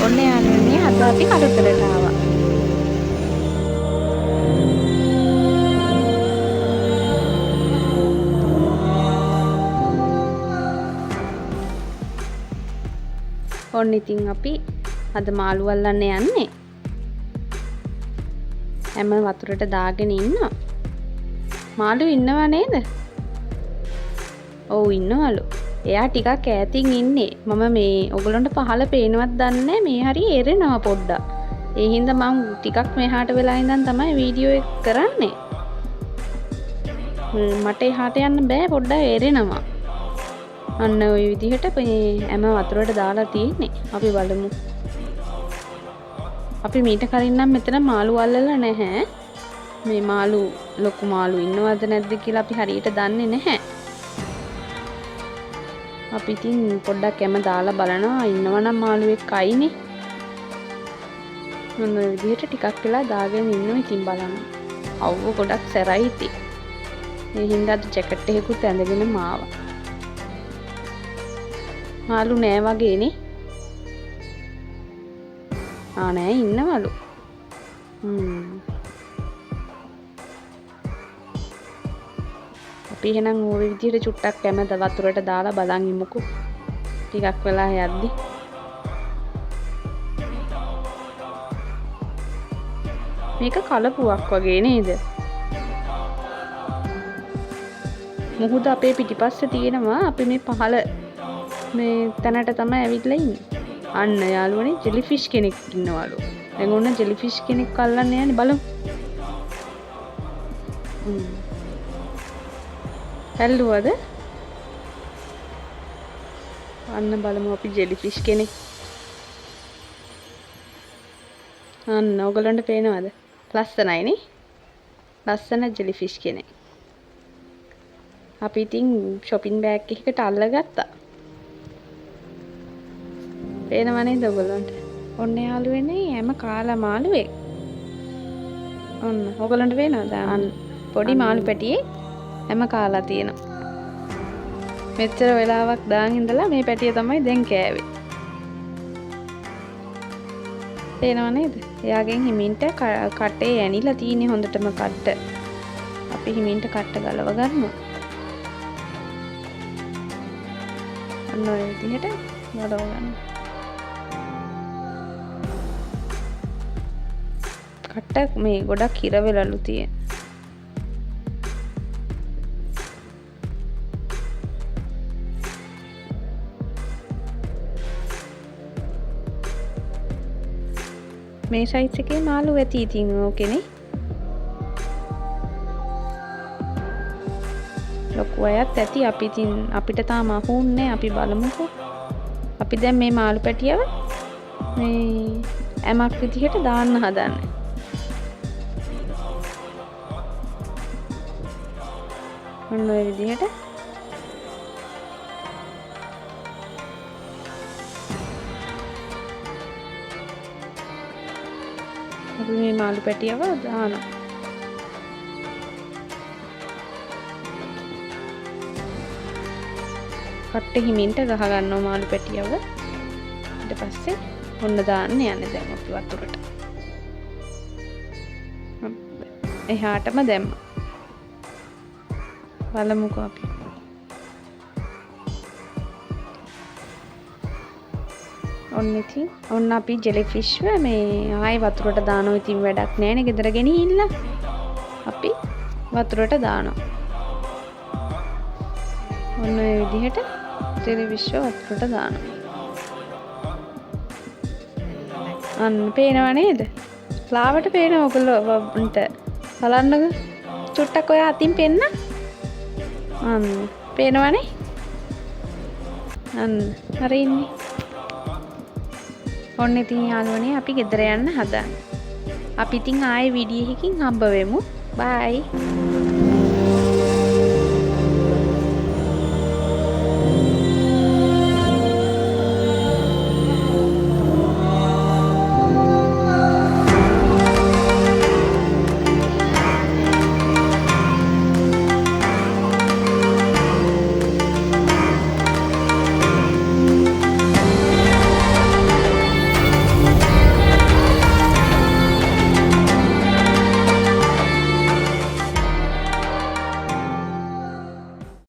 ඔන්න යාළුවනේ අද අපි කළුතරට ආවා. ඔන්න ඉතින් අපි අද මාළු අල්ලන්න යන්නේ. හැම වතුරට දාගෙන ඉන්නවා. මාළු ඉන්නව නේද? ඔව් ඉන්නවලු. එයා ටිකක් ඈතින් ඉන්නේ. මම මේ ඔයගලන්ට පහළ පේනවත් දන්නේ මේ හරිය එරෙනවා පොඩ්ඩක්. ඒ හින්දා මම ටිකක් මෙහාට වෙලා ඉඳන් තමයි වීඩියෝ එක කරන්නේ. මට එහාට යන්න බෑ පොඩ්ඩක් එරෙනවා. අන්න ওই විදිහට මේ හැම වතුරට දාලා තියෙන්නේ. අපි බලමු. අපි මීට කලින් නම් මෙතන මාළු අල්ලලා නැහැ. මේ මාළු ලොකු මාළු ඉන්නවද නැද්ද කියලා අපි හරියට දන්නේ නැහැ. අපි ඉතින් පොඩ්ඩක් හැම දාලා බලනවා ඉන්නවනම් මාළුවෙක් අයිනේ. මොන විදිහට ටිකක් වෙලා දාගෙන ඉන්නවා ඉතින් බලන්න. අවුව ගොඩක් සැරයි ඉතින්. ඒ හින්දා ජැකට් එකකුත් ඇඳගෙන මාවා. මාළු නෑ වගේනේ. නෑ ඉන්නවලු. අපි එහෙනම් ওই විදිහට චුට්ටක් කැමද වතුරට දාලා බලන් ඉමුකෝ. ටිකක් වෙලා යද්දි. මේක කලපුවක් වගේ නේද? මුහුද අපේ පිටිපස්සේ තියෙනවා. අපි මේ පහළ මේ තැනට තමයි ඇවිල්ලා ඉන්නේ. අන්න යාළුවනේ ජෙලිෆිෂ් කෙනෙක් ඉන්නවලු. දැන් ඔන්න ජෙලිෆිෂ් කෙනෙක් අල්ලන්න යන්නේ බලමු. ඇල්ලුවද? අන්න බලමු අපි ජෙලිෆිෂ් කෙනෙක්. අන්න ඔයගලන්ට පේනවද? ලස්සනයි නේ? ලස්සන ජෙලිෆිෂ් කෙනෙක්. අපි ඉතින් shopping bag එකකට අල්ලගත්තා. පේනව නේද ඔයගලන්ට? ඔන්න යාළුවනේ හැම කාලා මාළුවෙක්. ඔන්න ඔයගලන්ට පේනවද? අන්න පොඩි මාළු පැටියේ හැම කාලා තියෙනවා. මෙච්චර වෙලාවක් දාන් ඉඳලා මේ පැටිය තමයි දැන් කෑවේ. පේනව නේද? එයාගෙන් හිමින්ට කටේ ඇනිලා තියෙන්නේ හොඳටම කට්ට. අපි හිමින්ට කට්ට ගලව ගන්නවා. අන්න ඔය විදිහට ගලව ගන්න. කට්ට මේ ගොඩක් හිර වෙලලු තියෙන. මේ සයිස් එකේ මාළු ඇති ඉතින් ඕකේනේ. ලොකු අයත් ඇති. අපි ඉතින් අපිට තාම අහුන්නේ අපි බලමුකෝ. අපි දැන් මේ මාළු පැටියව මේ ඇමක් විදිහට දාන්න හදන්නේ. ඔන්න ඔය විදිහට අපි මේ මාළු පැටියව දානවා. කට්ට හිමින්ට ගහ ගන්නවා මාළු පැටියව. ඊට පස්සේ ඔන්න දාන්න යන්නේ දැන් අපි වතුරට. එහාටම දැම්මා. බලමුකෝ අපි. ඔන්න ඉතින් ඔන්න අපි ජෙලිෆිෂ් මේ ආයි වතුරට දානවා. ඉතින් වැඩක් නැහැ නේ ගෙදර ගෙනිහිල්ලා. අපි වතුරට දානවා. ඔන්න ඔය විදිහට ජෙලිෆිෂ් වතුරට දානවා. අන්න පේනව නේද? ලාවට පේනව ඔයගොල්ලන්ට. බලන්නකෝ. චුට්ටක් ඔය අතින් පෙන්න. අන්න පේනවනේ. අන්න හරි ඉන්නේ. ඔන්න ඉතින් යාළුවනේ අපි ගෙදර යන්න හදන්නේ. අපි ඉතින් ආයේ වීඩියෝ එකකින් හම්බ වෙමු. බයි.